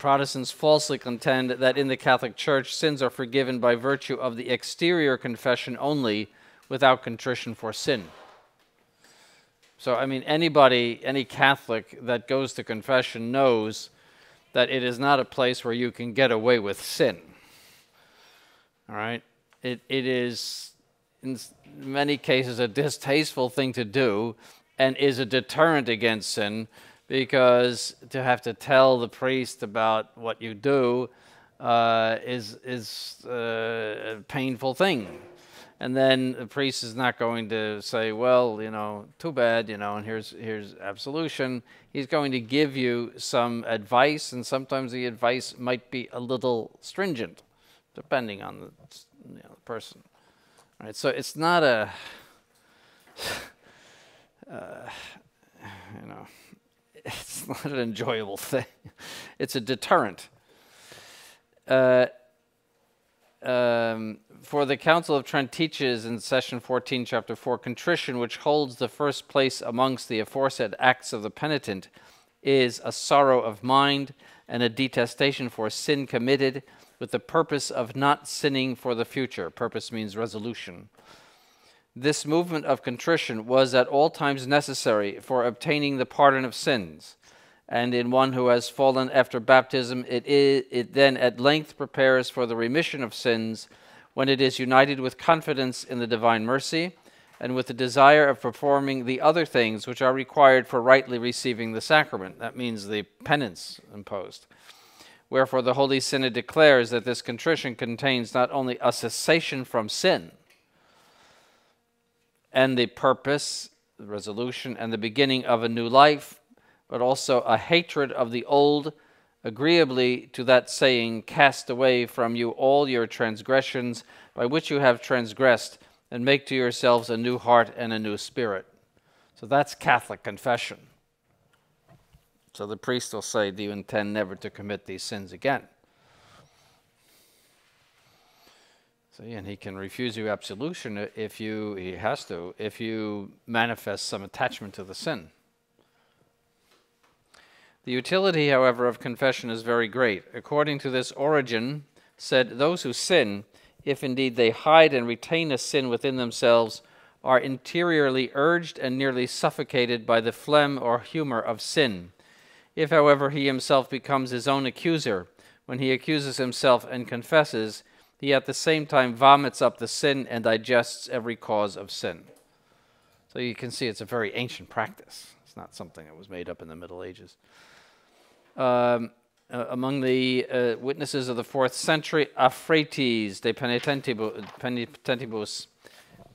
Protestants falsely contend that in the Catholic Church, sins are forgiven by virtue of the exterior confession only, without contrition for sin. So, I mean, any Catholic that goes to confession knows that it is not a place where you can get away with sin. All right? It is, in many cases, a distasteful thing to do and is a deterrent against sin, because to have to tell the priest about what you do is a painful thing. And then the priest is not going to say, well, too bad, and here's absolution. He's going to give you some advice, and sometimes the advice might be a little stringent, depending on the person. All right, so it's not a, it's not an enjoyable thing. It's a deterrent. For the Council of Trent teaches in session 14, chapter 4, contrition, which holds the first place amongst the aforesaid acts of the penitent, is a sorrow of mind and a detestation for sin committed, with the purpose of not sinning for the future. Purpose means resolution. This movement of contrition was at all times necessary for obtaining the pardon of sins, and in one who has fallen after baptism, it then at length prepares for the remission of sins, when it is united with confidence in the divine mercy, and with the desire of performing the other things which are required for rightly receiving the sacrament. That means the penance imposed. Wherefore the Holy Synod declares that this contrition contains not only a cessation from sin, and the purpose, the resolution, and the beginning of a new life, but also a hatred of the old, agreeably to that saying, cast away from you all your transgressions by which you have transgressed, and make to yourselves a new heart and a new spirit. So that's Catholic confession. So the priest will say, do you intend never to commit these sins again? So and he can refuse you absolution if you manifest some attachment to the sin. The utility, however, of confession is very great. According to this, Origen said, those who sin, if indeed they hide and retain a sin within themselves, are interiorly urged and nearly suffocated by the phlegm or humor of sin. If, however, he himself becomes his own accuser, when he accuses himself and confesses, he at the same time vomits up the sin and digests every cause of sin. So you can see it's a very ancient practice. It's not something that was made up in the Middle Ages. Among the witnesses of the 4th century, Aphraites de penitentibus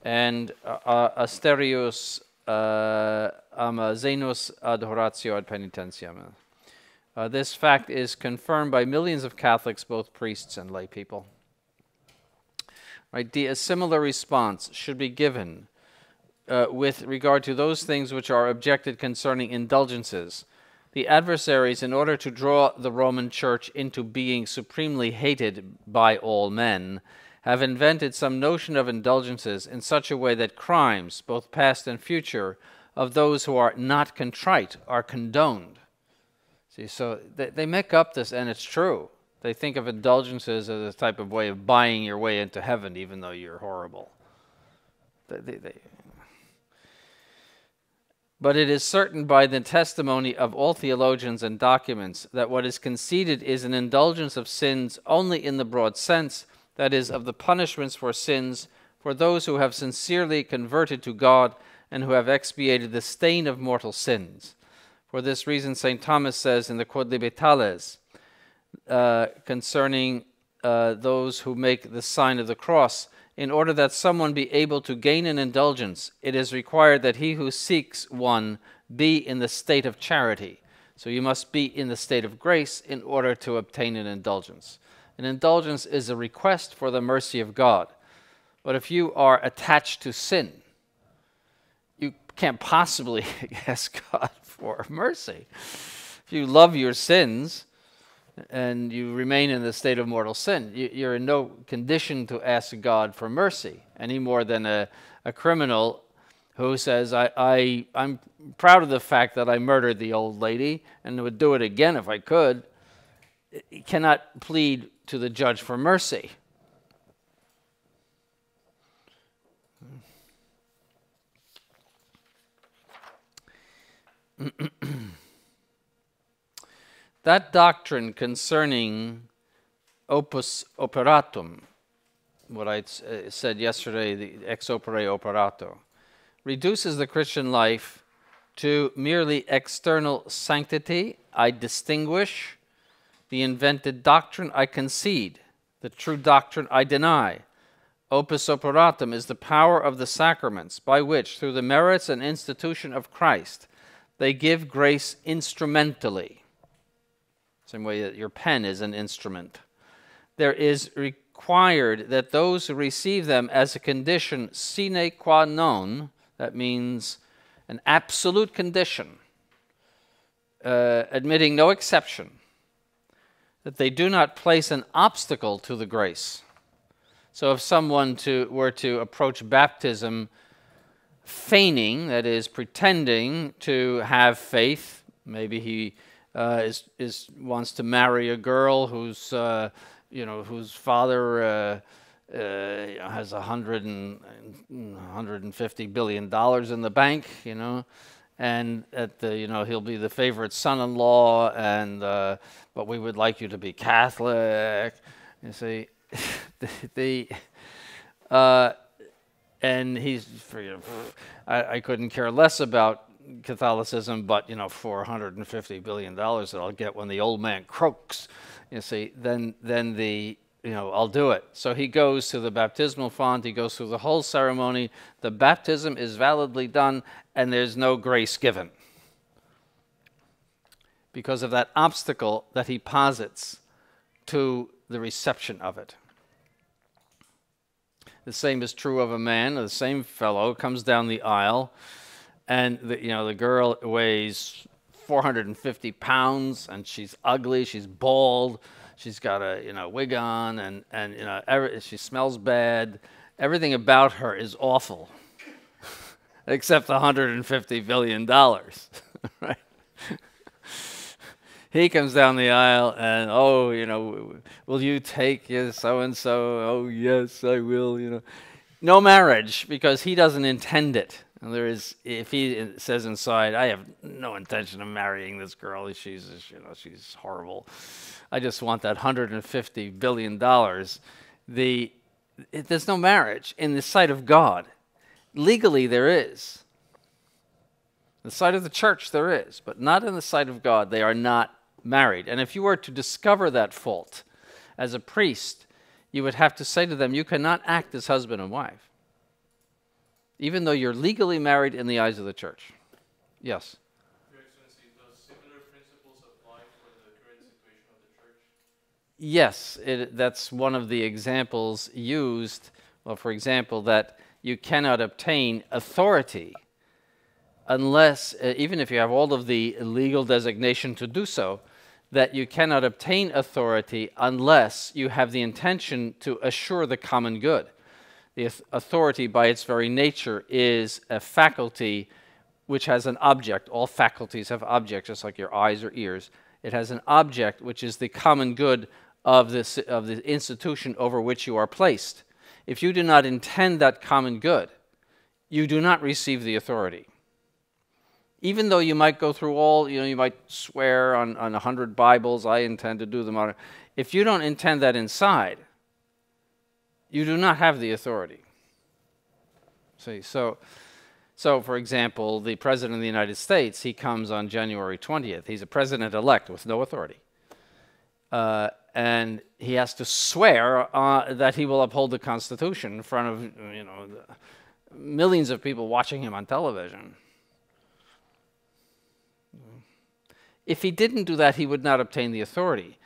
and Asterius Amazenus ad horatio ad penitentiam. This fact is confirmed by millions of Catholics, both priests and lay people. Right, a similar response should be given with regard to those things which are objected concerning indulgences. The adversaries, in order to draw the Roman Church into being supremely hated by all men, have invented some notion of indulgences in such a way that crimes, both past and future, of those who are not contrite are condoned. See, so they make up this, and it's true. They think of indulgences as a type of way of buying your way into heaven, even though you're horrible. But it is certain by the testimony of all theologians and documents that what is conceded is an indulgence of sins only in the broad sense, that is, of the punishments for sins for those who have sincerely converted to God and who have expiated the stain of mortal sins. For this reason, St. Thomas says in the Quod Libetales, concerning those who make the sign of the cross, in order that someone be able to gain an indulgence, it is required that he who seeks one be in the state of charity. So you must be in the state of grace in order to obtain an indulgence. An indulgence is a request for the mercy of God. But if you are attached to sin, you can't possibly ask God for mercy. If you love your sins and you remain in the state of mortal sin, you're in no condition to ask God for mercy, any more than a criminal who says, I'm proud of the fact that I murdered the old lady and would do it again if I could. cannot plead to the judge for mercy. That doctrine concerning opus operatum, what I said yesterday, the ex opere operato, reduces the Christian life to merely external sanctity. I distinguish. The invented doctrine I concede. The true doctrine I deny. Opus operatum is the power of the sacraments by which, through the merits and institution of Christ, they give grace instrumentally. Same way that your pen is an instrument. There is required that those who receive them as a condition sine qua non, that means an absolute condition, admitting no exception, that they do not place an obstacle to the grace. So if someone were to approach baptism feigning, that is, pretending to have faith, maybe he wants to marry a girl whose father has $150 billion in the bank, and he'll be the favorite son-in-law, and but we would like you to be Catholic. You see, and he's, I couldn't care less about Catholicism, but $450 billion that I'll get when the old man croaks. You see, then I'll do it. So he goes to the baptismal font. He goes through the whole ceremony. The baptism is validly done, and there's no grace given because of that obstacle that he posits to the reception of it. The same is true of a man. The same fellow comes down the aisle, and the girl weighs 450 pounds, and she's ugly. She's bald. She's got a wig on, and she smells bad. Everything about her is awful, except $150 billion, right? He comes down the aisle, and will you take so and so? Oh yes, I will. No marriage, because he doesn't intend it. And if he says inside, I have no intention of marrying this girl. She's horrible. I just want that $150 billion. There's no marriage in the sight of God. Legally, there is. In the sight of the church, there is, but not in the sight of God. They are not married. And if you were to discover that fault as a priest, you would have to say to them, you cannot act as husband and wife, even though you're legally married in the eyes of the church. Yes? Your Excellency, does similar principles apply for the current situation of the church? Yes, that's one of the examples used. Well, for example, that you cannot obtain authority unless, even if you have all of the legal designation to do so, that you cannot obtain authority unless you have the intention to assure the common good. The authority, by its very nature, is a faculty which has an object. All faculties have objects, just like your eyes or ears. It has an object which is the common good of the institution over which you are placed. If you do not intend that common good, you do not receive the authority. Even though you might go through all, you might swear on 100 Bibles, I intend to do them on. If you don't intend that inside, you do not have the authority. See, so for example, the President of the United States, he comes on January 20th. He's a president-elect with no authority. And he has to swear that he will uphold the Constitution in front of millions of people watching him on television. If he didn't do that, he would not obtain the authority.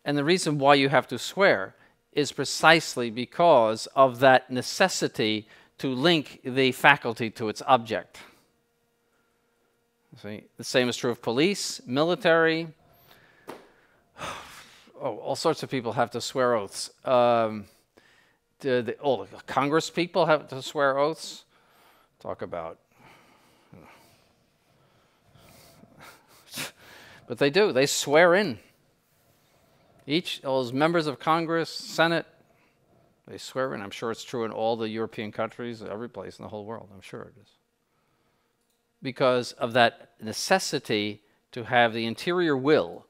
And the reason why you have to swear is precisely because of that necessity to link the faculty to its object. See, the same is true of police, military. All sorts of people have to swear oaths. All the Congress people have to swear oaths. Talk about. But they do. They swear in. All those members of Congress, Senate, they swear in. I'm sure it's true in all the European countries, every place in the whole world. I'm sure it is. Because of that necessity to have the interior will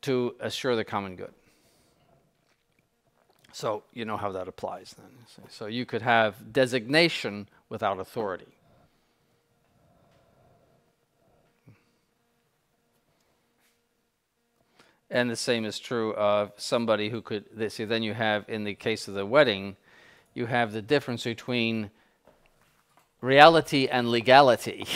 to assure the common good. So you know how that applies then. So you could have designation without authority. And the same is true of somebody who could, see, then you have, in the case of the wedding, you have the difference between reality and legality.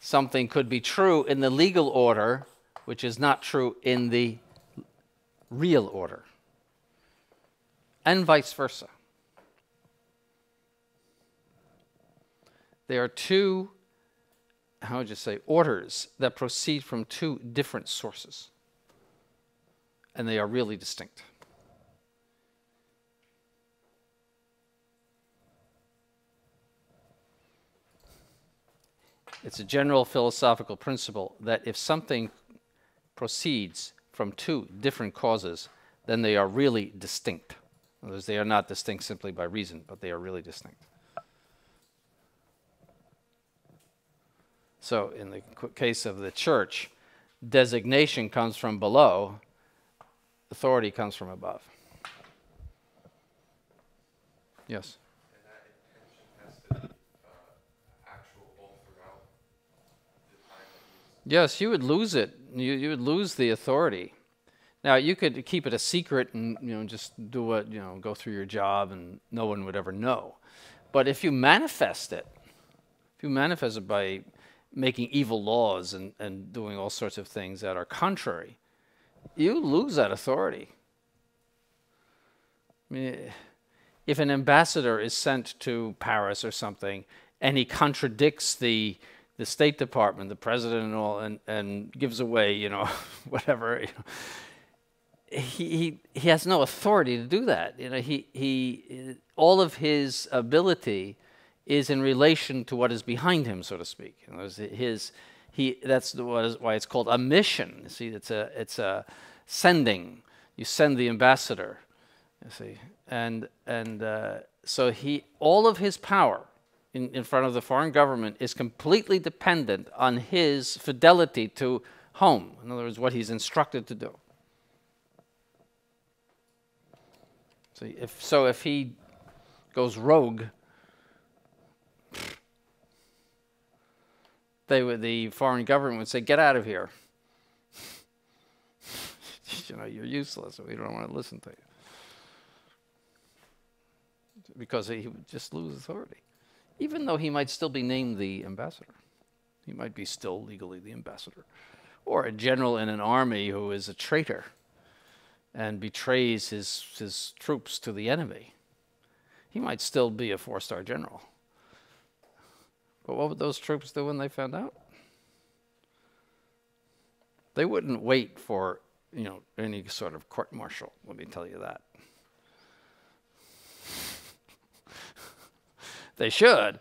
Something could be true in the legal order, which is not true in the real order, and vice versa. There are two, how would you say, orders that proceed from two different sources, and they are really distinct. It's a general philosophical principle that if something proceeds from two different causes, then they are really distinct. In other words, they are not distinct simply by reason, but they are really distinct. So in the case of the church, designation comes from below, authority comes from above. Yes? And that intention has to be actual all throughout the time that he's... Yes, you would lose it. You would lose the authority. Now, you could keep it a secret and just do what, go through your job and no one would ever know. But if you manifest it by making evil laws and doing all sorts of things that are contrary, you lose that authority. I mean, if an ambassador is sent to Paris or something and he contradicts the State Department, the president and all, and gives away, whatever, he has no authority to do that. He all of his ability is in relation to what is behind him, so to speak. That's why it's called a mission. You see, it's a sending. You send the ambassador. You see, and so all of his power in front of the foreign government is completely dependent on his fidelity to home. In other words, what he's instructed to do. So if he goes rogue, the foreign government would say, "Get out of here. You're useless. We don't want to listen to you." Because he would just lose authority. Even though he might still be named the ambassador. He might be still legally the ambassador. Or a general in an army who is a traitor and betrays his troops to the enemy. He might still be a 4-star general. But what would those troops do when they found out? They wouldn't wait for, any sort of court-martial, let me tell you that. They should,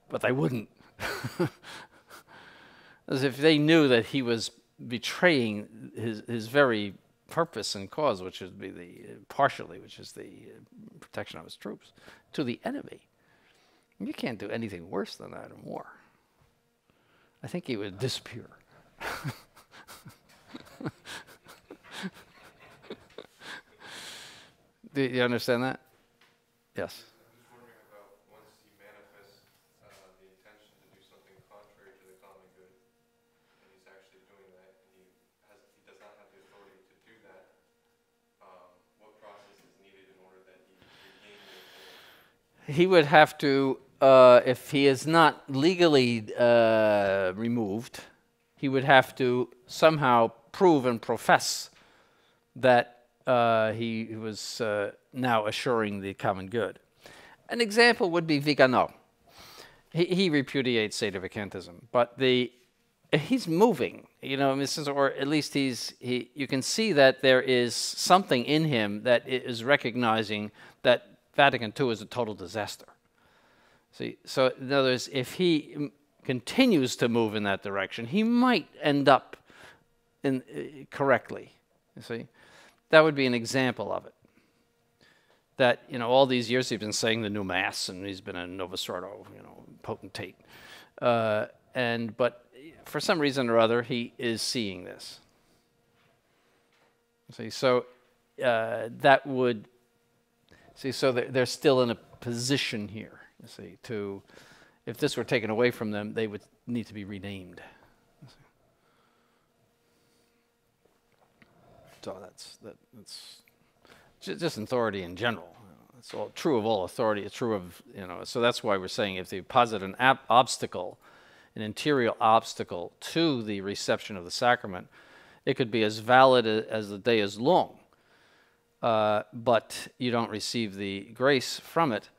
but they wouldn't. As if they knew that he was betraying his very purpose and cause, which is the protection of his troops, to the enemy. You can't do anything worse than that in war. I think he would disappear. Do you understand that? Yes. I'm just wondering about once he manifests the intention to do something contrary to the common good, and he's actually doing that, and he does not have the authority to do that, what process is needed in order that he regain the authority? He would have to, if he is not legally removed, he would have to somehow prove and profess that he was now assuring the common good. An example would be Vigano. He repudiates sedevacantism, but he's moving, or at least you can see that there is something in him that is recognizing that Vatican II is a total disaster. See, so in other words, if he continues to move in that direction, he might end up correctly. You see, that would be an example of it. That, all these years he's been saying the new mass, and he's been a Novus Ordo, potentate. But for some reason or other, he is seeing this. See, so that would so they're still in a position here. You see, if this were taken away from them, they would need to be renamed. So that's just authority in general. It's all true of all authority. It's true of, so that's why we're saying if they posit an obstacle, an interior obstacle to the reception of the sacrament, it could be as valid as the day is long, but you don't receive the grace from it.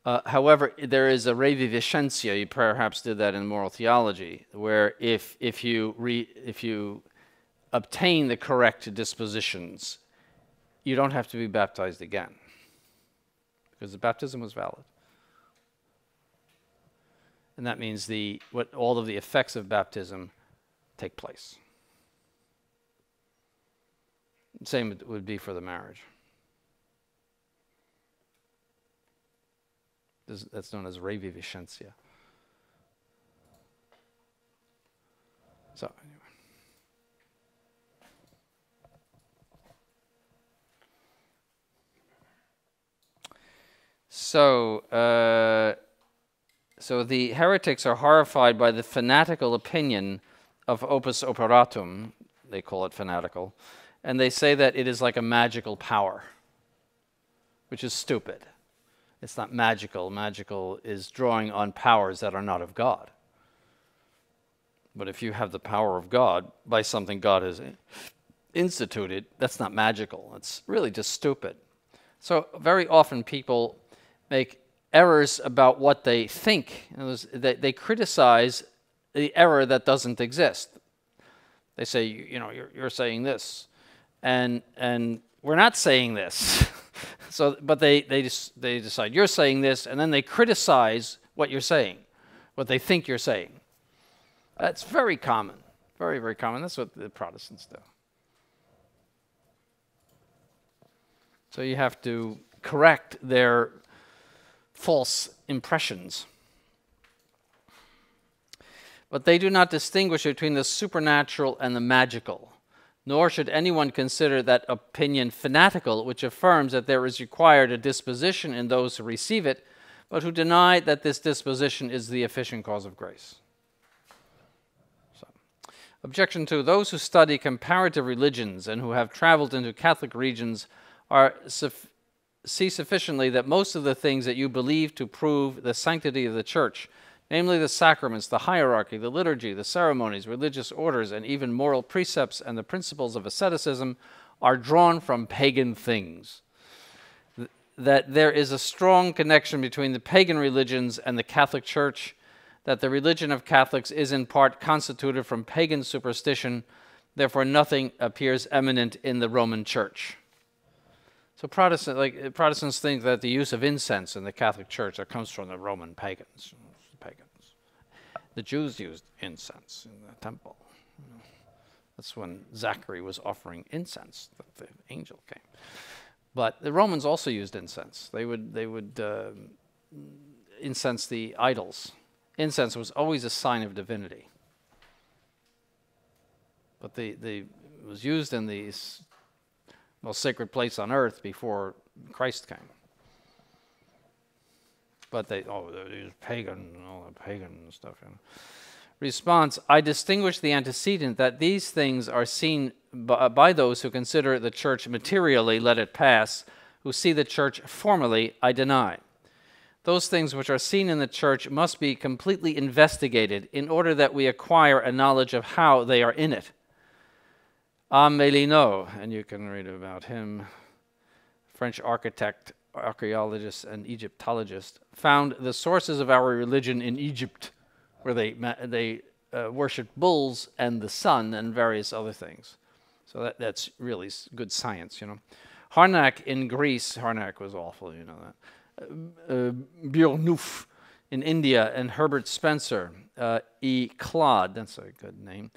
However, there is a reviviscentia. You perhaps did that in moral theology, where if you obtain the correct dispositions, you don't have to be baptized again, because the baptism was valid. And that means all of the effects of baptism take place. Same would be for the marriage. That's known as reviviscentia. So anyway. So the heretics are horrified by the fanatical opinion of opus operatum. They call it fanatical. And they say that it is like a magical power, which is stupid. It's not magical. Magical is drawing on powers that are not of God. But if you have the power of God by something God has instituted, that's not magical. It's really just stupid. So very often people make errors about what they think. They criticize the error that doesn't exist. They say, you're saying this, and we're not saying this. But they decide you're saying this, and then they criticize what you're saying, what they think you're saying. That's very common, very, very common. That's what the Protestants do. So you have to correct their false impressions. But they do not distinguish between the supernatural and the magical, nor should anyone consider that opinion fanatical, which affirms that there is required a disposition in those who receive it, but who deny that this disposition is the efficient cause of grace. Objection 2. Those who study comparative religions and who have traveled into Catholic regions see sufficiently that most of the things that you believe to prove the sanctity of the Church, namely the sacraments, the hierarchy, the liturgy, the ceremonies, religious orders, and even moral precepts and the principles of asceticism, are drawn from pagan things. That there is a strong connection between the pagan religions and the Catholic Church, that the religion of Catholics is in part constituted from pagan superstition, therefore nothing appears eminent in the Roman Church. So Protestants think that the use of incense in the Catholic Church that comes from the Roman pagans. The Jews used incense in the temple. That's when Zachary was offering incense that the angel came. But the Romans also used incense. They would incense the idols. Incense was always a sign of divinity. But it was used in the most sacred place on earth before Christ came. But they're pagan and all that pagan stuff. Response: I distinguish the antecedent that these things are seen by those who consider the Church materially, let it pass, who see the Church formally, I deny. Those things which are seen in the Church must be completely investigated in order that we acquire a knowledge of how they are in it. Mélineau, and you can read about him, French architect, archaeologist, and Egyptologist, found the sources of our religion in Egypt, where they worshipped bulls and the sun and various other things. So that's really good science, Harnack in Greece, Harnack was awful, you know that. Burnouf in India, and Herbert Spencer, E. Claude, that's a good name,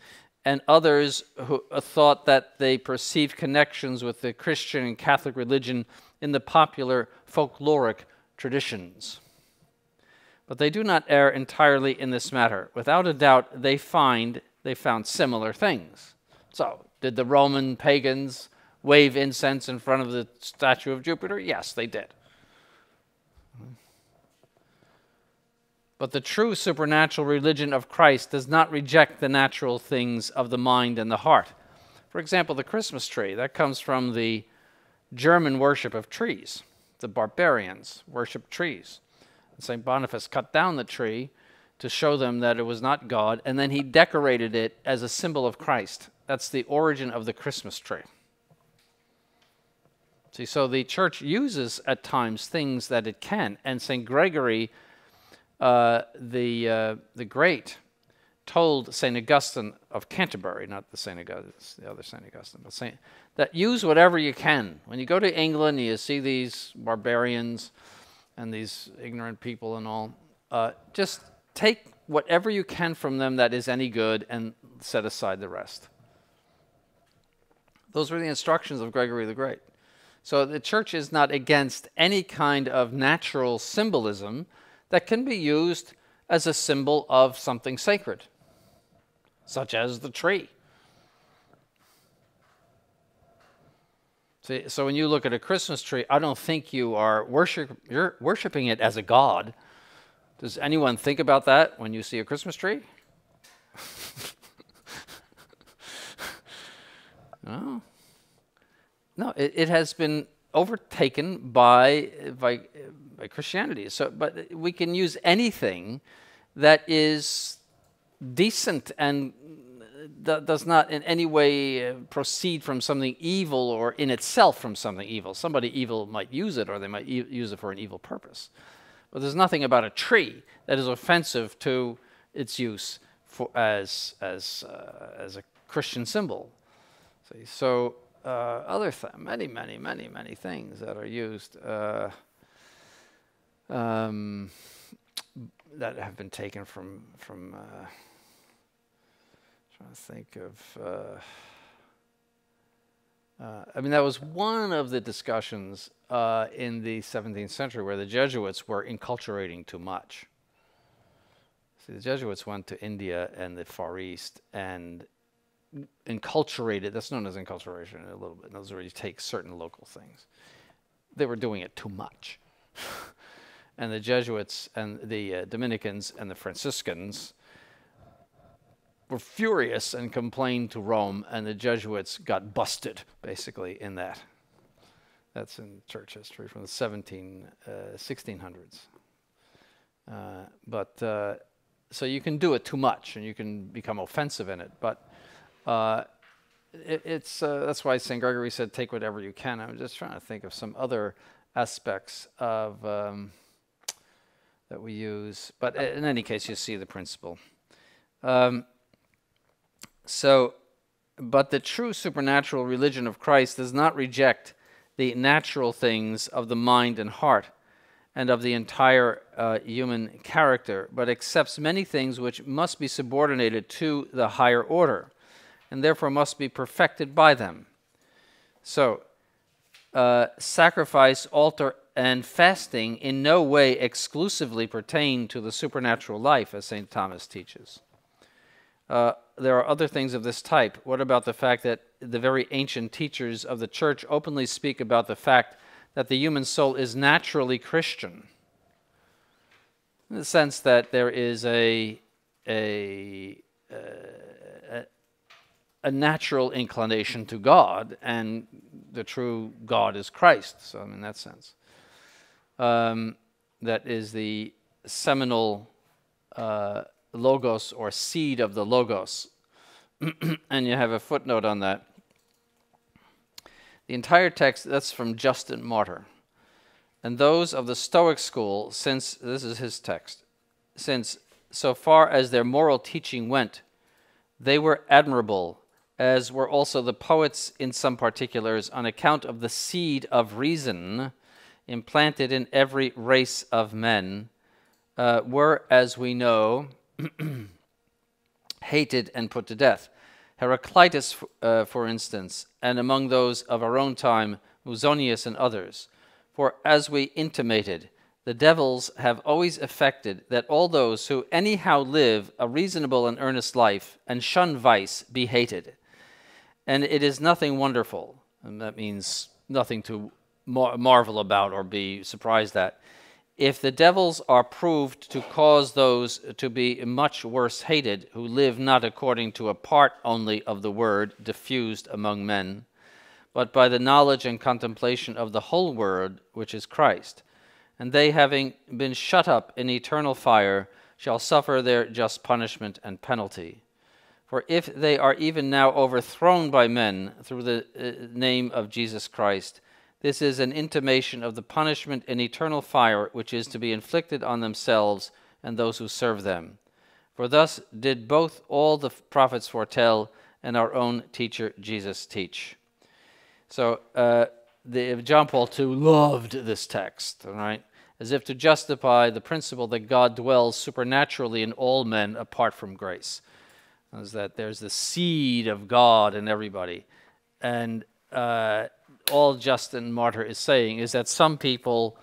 and others who thought that they perceived connections with the Christian and Catholic religion in the popular folkloric traditions. But they do not err entirely in this matter. Without a doubt, they found similar things. So, did the Roman pagans wave incense in front of the statue of Jupiter? Yes, they did. But the true supernatural religion of Christ does not reject the natural things of the mind and the heart. For example, the Christmas tree, that comes from the German worship of trees. The barbarians worshiped trees. St. Boniface cut down the tree to show them that it was not God, and then he decorated it as a symbol of Christ. That's the origin of the Christmas tree. See, so the church uses at times things that it can, and St. Gregory the Great told St. Augustine of Canterbury, not the St. Augustine, the other St. Augustine, but that use whatever you can. When you go to England, you see these barbarians and these ignorant people and all. Just take whatever you can from them that is any good and set aside the rest. Those were the instructions of Gregory the Great. So the church is not against any kind of natural symbolism that can be used as a symbol of something sacred, such as the tree. See, so when you look at a Christmas tree, I don't think you're worshiping it as a god. Does anyone think about that when you see a Christmas tree? No. No, it has been overtaken by Christianity. So, but we can use anything that is decent and does not in any way proceed from something evil or in itself from something evil. Somebody evil might use it, or they might use it for an evil purpose. But there's nothing about a tree that is offensive to its use as a Christian symbol. See, so many things that are used that have been taken from trying to think of. I mean, that was one of the discussions in the 17th century where the Jesuits were enculturating too much. See, the Jesuits went to India and the Far East and enculturated. That's known as enculturation a little bit. In other words, you take certain local things. They were doing it too much. And the Jesuits and the Dominicans and the Franciscans were furious and complained to Rome, and the Jesuits got busted, basically, in that. That's in church history from the 1600s. So you can do it too much, and you can become offensive in it. But that's why St. Gregory said, take whatever you can. I'm just trying to think of some other aspects of that we use. But in any case, you see the principle. But the true supernatural religion of Christ does not reject the natural things of the mind and heart and of the entire human character, but accepts many things which must be subordinated to the higher order, and therefore must be perfected by them. So, sacrifice, altar, and fasting in no way exclusively pertain to the supernatural life, as St. Thomas teaches. There are other things of this type. What about the fact that the very ancient teachers of the church openly speak about the fact that the human soul is naturally Christian, in the sense that there is a natural inclination to God, and the true God is Christ. So in that sense, that is the seminal logos or seed of the logos. And you have a footnote on that. The entire text, that's from Justin Martyr. And those of the Stoic school, since, this is his text, since so far as their moral teaching went, they were admirable, as were also the poets in some particulars, on account of the seed of reason implanted in every race of men, were, as we know, hated and put to death. Heraclitus, for instance, and among those of our own time, Musonius and others. For as we intimated, the devils have always effected that all those who anyhow live a reasonable and earnest life and shun vice be hated. And it is nothing wonderful, and that means nothing to marvel about or be surprised at, if the devils are proved to cause those to be much worse hated who live not according to a part only of the word diffused among men, but by the knowledge and contemplation of the whole word, which is Christ. And they, having been shut up in eternal fire, shall suffer their just punishment and penalty. For if they are even now overthrown by men through the name of Jesus Christ, this is an intimation of the punishment in eternal fire which is to be inflicted on themselves and those who serve them. For thus did both all the prophets foretell and our own teacher Jesus teach. So John Paul II loved this text, all right, as if to justify the principle that God dwells supernaturally in all men apart from grace. Is that there's the seed of God in everybody. And all Justin Martyr is saying is that some people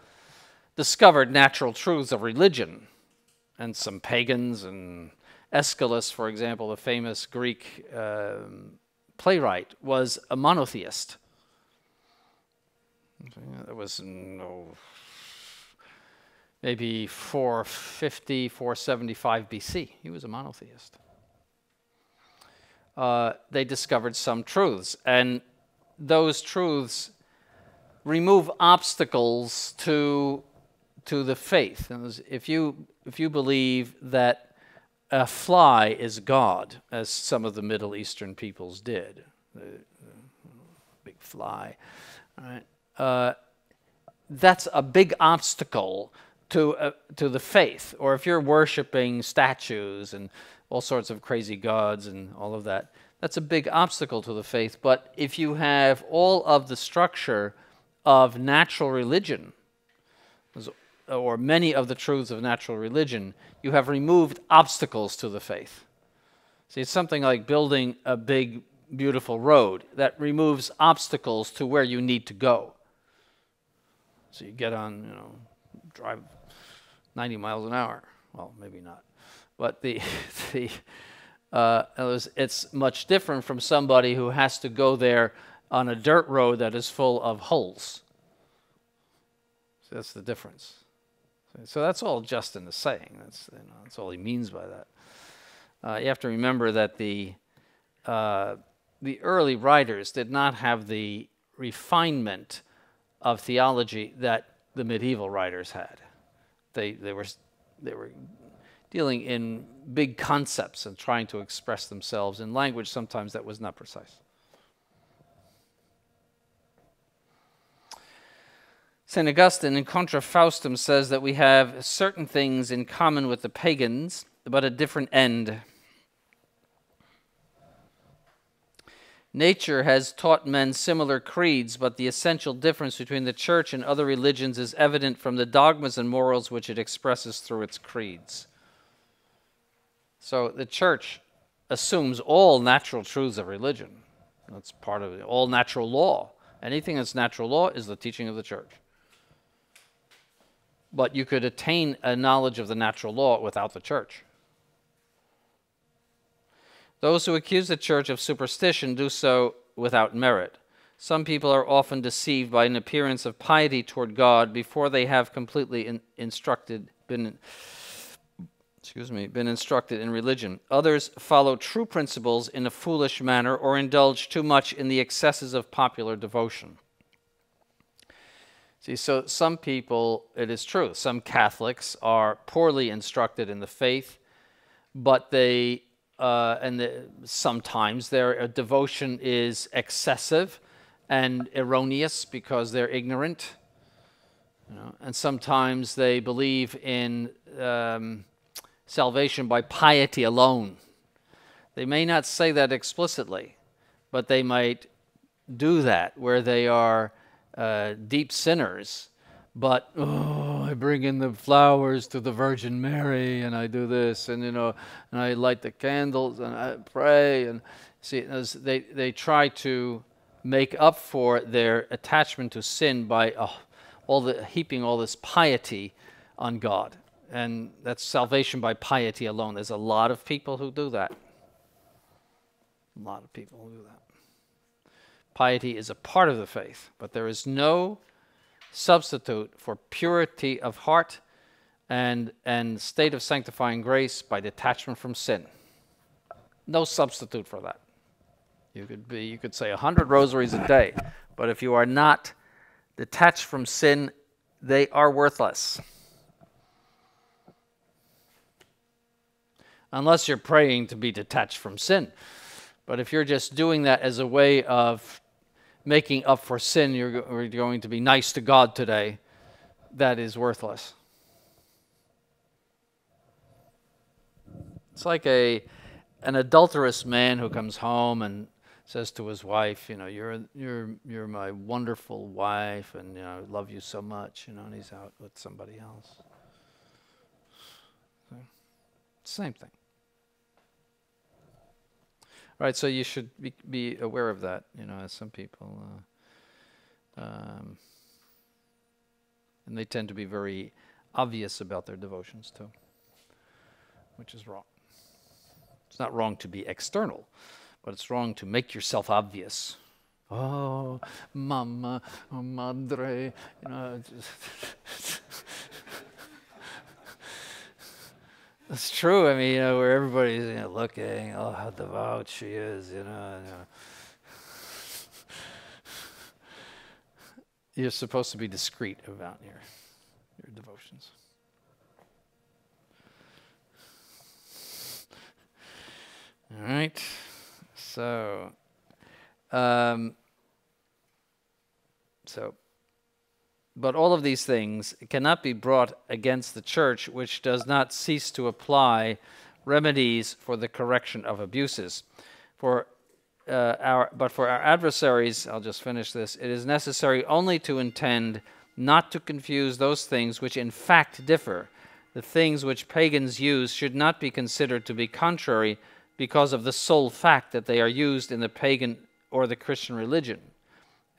discovered natural truths of religion, and some pagans, and Aeschylus, for example, the famous Greek playwright, was a monotheist. It was maybe 450, 475 BC. He was a monotheist. They discovered some truths, and those truths remove obstacles to the faith. If you believe that a fly is God, as some of the Middle Eastern peoples did, the big fly, all right, that's a big obstacle to the faith. Or if you're worshiping statues and all sorts of crazy gods and all of that, that's a big obstacle to the faith. But if you have all of the structure of natural religion, or many of the truths of natural religion, you have removed obstacles to the faith. See, it's something like building a big, beautiful road that removes obstacles to where you need to go. So you get on, drive 90 miles an hour. Well, maybe not. But it's much different from somebody who has to go there on a dirt road that is full of holes. So that's the difference. So that's all Justin is saying. That's all he means by that. You have to remember that the early writers did not have the refinement of theology that the medieval writers had. They were dealing in big concepts and trying to express themselves in language sometimes that was not precise. St. Augustine in Contra Faustum says that we have certain things in common with the pagans, but a different end. Nature has taught men similar creeds, but the essential difference between the Church and other religions is evident from the dogmas and morals which it expresses through its creeds. So the Church assumes all natural truths of religion. That's part of it. All natural law. Anything that's natural law is the teaching of the Church. But you could attain a knowledge of the natural law without the Church. Those who accuse the Church of superstition do so without merit. Some people are often deceived by an appearance of piety toward God before they have completely been instructed in religion. Others follow true principles in a foolish manner or indulge too much in the excesses of popular devotion. See, so some people, it is true, some Catholics are poorly instructed in the faith, but sometimes their devotion is excessive and erroneous because they're ignorant. And sometimes they believe in salvation by piety alone. They may not say that explicitly, but they might do that where they are deep sinners, but I bring in the flowers to the Virgin Mary, and I do this, and and I light the candles, and I pray, and See, they try to make up for their attachment to sin by heaping all this piety on God. And that's salvation by piety alone. There's a lot of people who do that. A lot of people who do that. Piety is a part of the faith, but there is no substitute for purity of heart and state of sanctifying grace by detachment from sin. No substitute for that. You could say 100 rosaries a day, but if you are not detached from sin, they are worthless. Unless you're praying to be detached from sin. But if you're just doing that as a way of making up for sin, you're going to be nice to God today, that is worthless. It's like an adulterous man who comes home and says to his wife, you're my wonderful wife, and I love you so much, and he's out with somebody else. Same thing. Right, so you should be aware of that, as some people, and they tend to be very obvious about their devotions too, which is wrong. It's not wrong to be external, but it's wrong to make yourself obvious. Oh, mama, oh, madre, It's true. I mean, where everybody's looking, oh, how devout she is, You're supposed to be discreet about your devotions. All right. So, but all of these things cannot be brought against the church, which does not cease to apply remedies for the correction of abuses. But for our adversaries, I'll just finish this, it is necessary only to intend not to confuse those things which in fact differ. The things which pagans use should not be considered to be contrary because of the sole fact that they are used in the pagan or the Christian religion.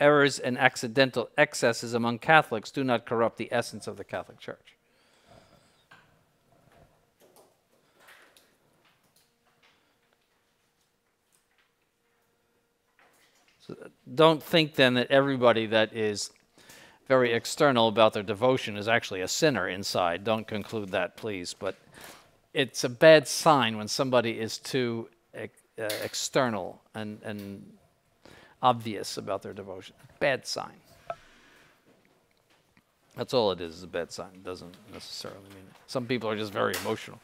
Errors and accidental excesses among Catholics do not corrupt the essence of the Catholic Church. So don't think then that everybody that is very external about their devotion is actually a sinner inside. Don't conclude that, please. But it's a bad sign when somebody is too external and obvious about their devotion. Bad sign. That's all it is a bad sign. It doesn't necessarily mean it. Some people are just very emotional.